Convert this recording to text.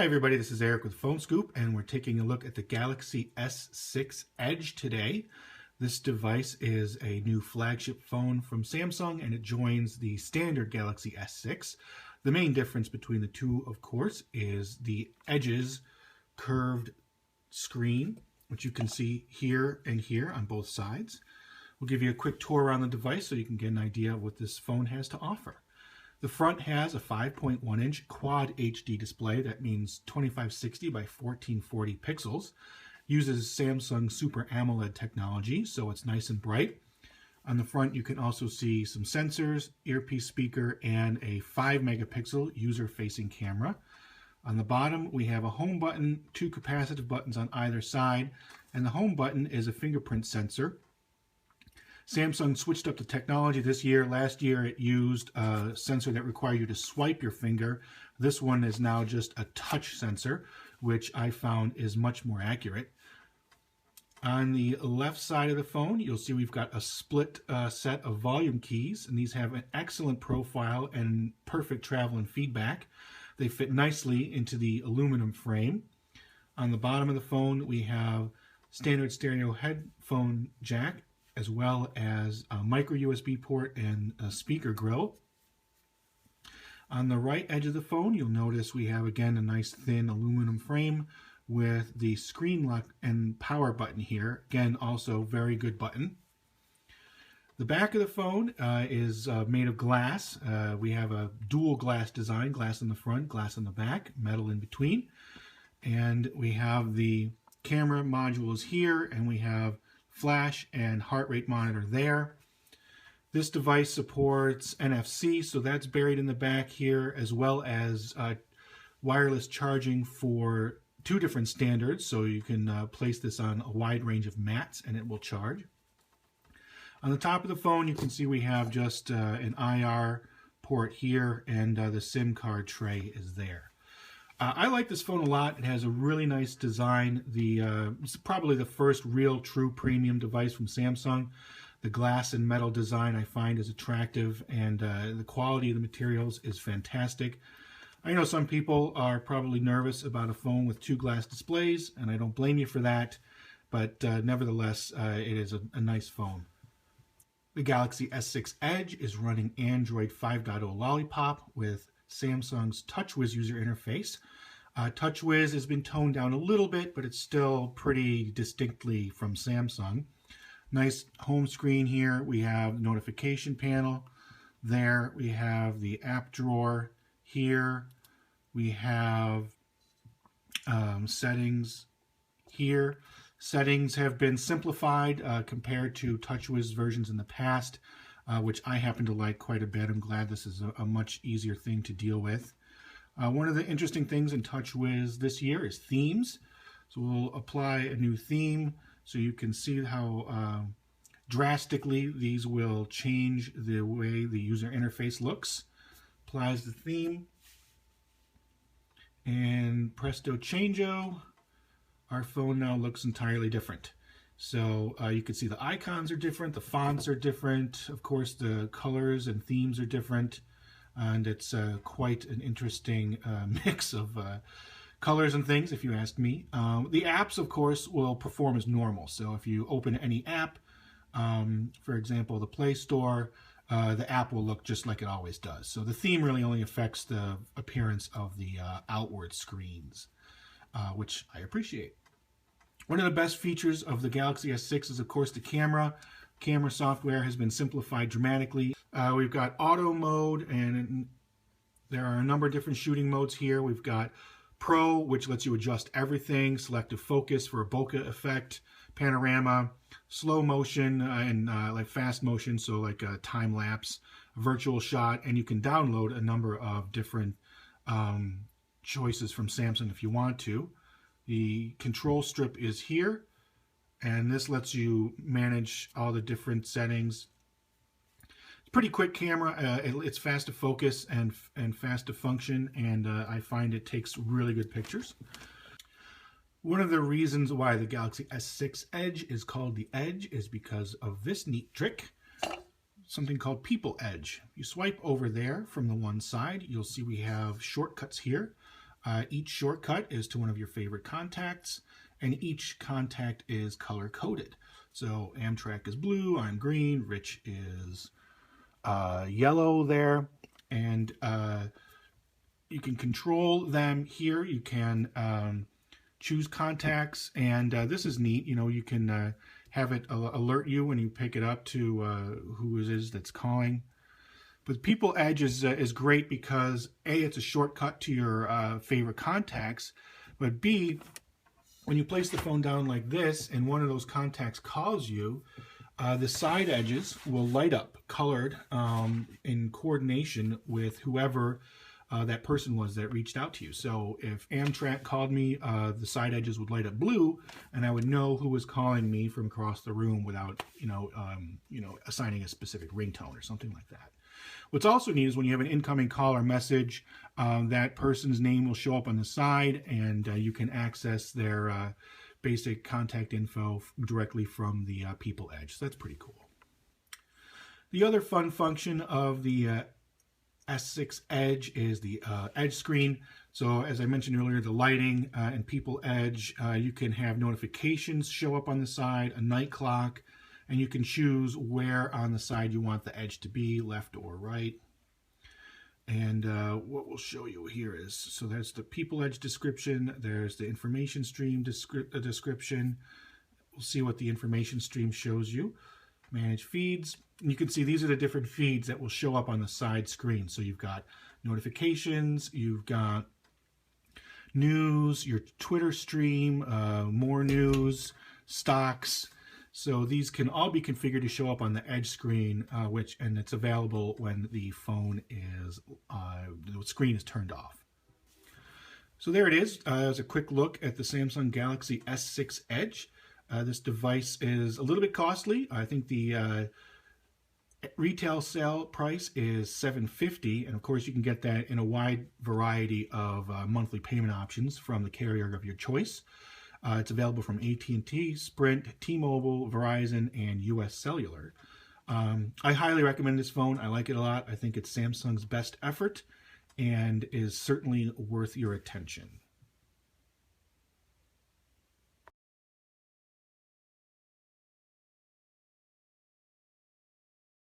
Hi everybody, this is Eric with Phone Scoop, and we're taking a look at the Galaxy S6 Edge today. This device is a new flagship phone from Samsung, and it joins the standard Galaxy S6. The main difference between the two, of course, is the Edge's curved screen, which you can see here and here on both sides. We'll give you a quick tour around the device so you can get an idea of what this phone has to offer. The front has a 5.1-inch Quad HD display. That means 2560 by 1440 pixels. Uses Samsung Super AMOLED technology, so it's nice and bright. On the front, you can also see some sensors, earpiece speaker, and a 5-megapixel user-facing camera. On the bottom, we have a home button, two capacitive buttons on either side, and the home button is a fingerprint sensor. Samsung switched up the technology this year. Last year it used a sensor that required you to swipe your finger. This one is now just a touch sensor, which I found is much more accurate. On the left side of the phone, you'll see we've got a split set of volume keys, and these have an excellent profile and perfect travel and feedback. They fit nicely into the aluminum frame. On the bottom of the phone, we have standard stereo headphone jack, as well as a micro USB port and a speaker grill. On the right edge of the phone, you'll notice we have again a nice thin aluminum frame with the screen lock and power button here. Again, also very good button. The back of the phone is made of glass. We have a dual glass design, glass in the front, glass in the back, metal in between. And we have the camera modules here, and we have flash and heart rate monitor there. This device supports NFC, so that's buried in the back here, as well as wireless charging for two different standards, so you can place this on a wide range of mats and it will charge. On the top of the phone, you can see we have just an IR port here, and the SIM card tray is there. I like this phone a lot. It has a really nice design. It's probably the first real true premium device from Samsung. The glass and metal design I find is attractive, and the quality of the materials is fantastic. I know some people are probably nervous about a phone with two glass displays, and I don't blame you for that, but nevertheless, it is a nice phone. The Galaxy S6 Edge is running Android 5.0 Lollipop with Samsung's TouchWiz user interface. TouchWiz has been toned down a little bit, but it's still pretty distinctly from Samsung. Nice home screen here. We have the notification panel. There we have the app drawer. Here we have settings here. Settings have been simplified compared to TouchWiz versions in the past, which I happen to like quite a bit. I'm glad this is a much easier thing to deal with. One of the interesting things in TouchWiz this year is themes. So we'll apply a new theme so you can see how drastically these will change the way the user interface looks. Applies the theme, and presto changeo, our phone now looks entirely different. So you can see the icons are different, the fonts are different, of course the colors and themes are different, and it's quite an interesting mix of colors and things, if you ask me. The apps, of course, will perform as normal. So if you open any app, for example, the Play Store, the app will look just like it always does. So the theme really only affects the appearance of the outward screens, which I appreciate. One of the best features of the Galaxy S6 is, of course, the camera. Camera software has been simplified dramatically. We've got auto mode, and there are a number of different shooting modes here. We've got Pro, which lets you adjust everything, selective focus for a bokeh effect, panorama, slow motion, and like fast motion, so like a time lapse, virtual shot, and you can download a number of different choices from Samsung if you want to. The control strip is here, and this lets you manage all the different settings. It's a pretty quick camera. It's fast to focus and fast to function, and I find it takes really good pictures. One of the reasons why the Galaxy S6 Edge is called the Edge is because of this neat trick, something called People Edge. You swipe over there from the one side, you'll see we have shortcuts here. Each shortcut is to one of your favorite contacts, and each contact is color-coded. So Amtrak is blue, I'm green, Rich is yellow there, and you can control them here. You can choose contacts, and this is neat. You know, you can have it alert you when you pick it up to who it is that's calling. But People Edge is great because A, it's a shortcut to your favorite contacts, but B, when you place the phone down like this and one of those contacts calls you, the side edges will light up colored in coordination with whoever that person was that reached out to you. So if Amtrak called me, the side edges would light up blue, and I would know who was calling me from across the room without, assigning a specific ringtone or something like that. What's also neat is when you have an incoming call or message, that person's name will show up on the side, and you can access their basic contact info directly from the People Edge. So that's pretty cool. The other fun function of the S6 Edge is the Edge screen. So as I mentioned earlier, the lighting and People Edge, you can have notifications show up on the side, a night clock, and you can choose where on the side you want the edge to be, left or right. And what we'll show you here is, so there's the People Edge description, there's the information stream description. We'll see what the information stream shows you. Manage feeds. And you can see these are the different feeds that will show up on the side screen. So you've got notifications, you've got news, your Twitter stream, more news, stocks. So these can all be configured to show up on the Edge screen, and it's available when the phone is, the screen is turned off. So there it is. As a quick look at the Samsung Galaxy S6 Edge. This device is a little bit costly. I think the retail sale price is $750, and of course you can get that in a wide variety of monthly payment options from the carrier of your choice. It's available from AT&T, Sprint, T-Mobile, Verizon, and US Cellular. I highly recommend this phone. I like it a lot. I think it's Samsung's best effort and is certainly worth your attention.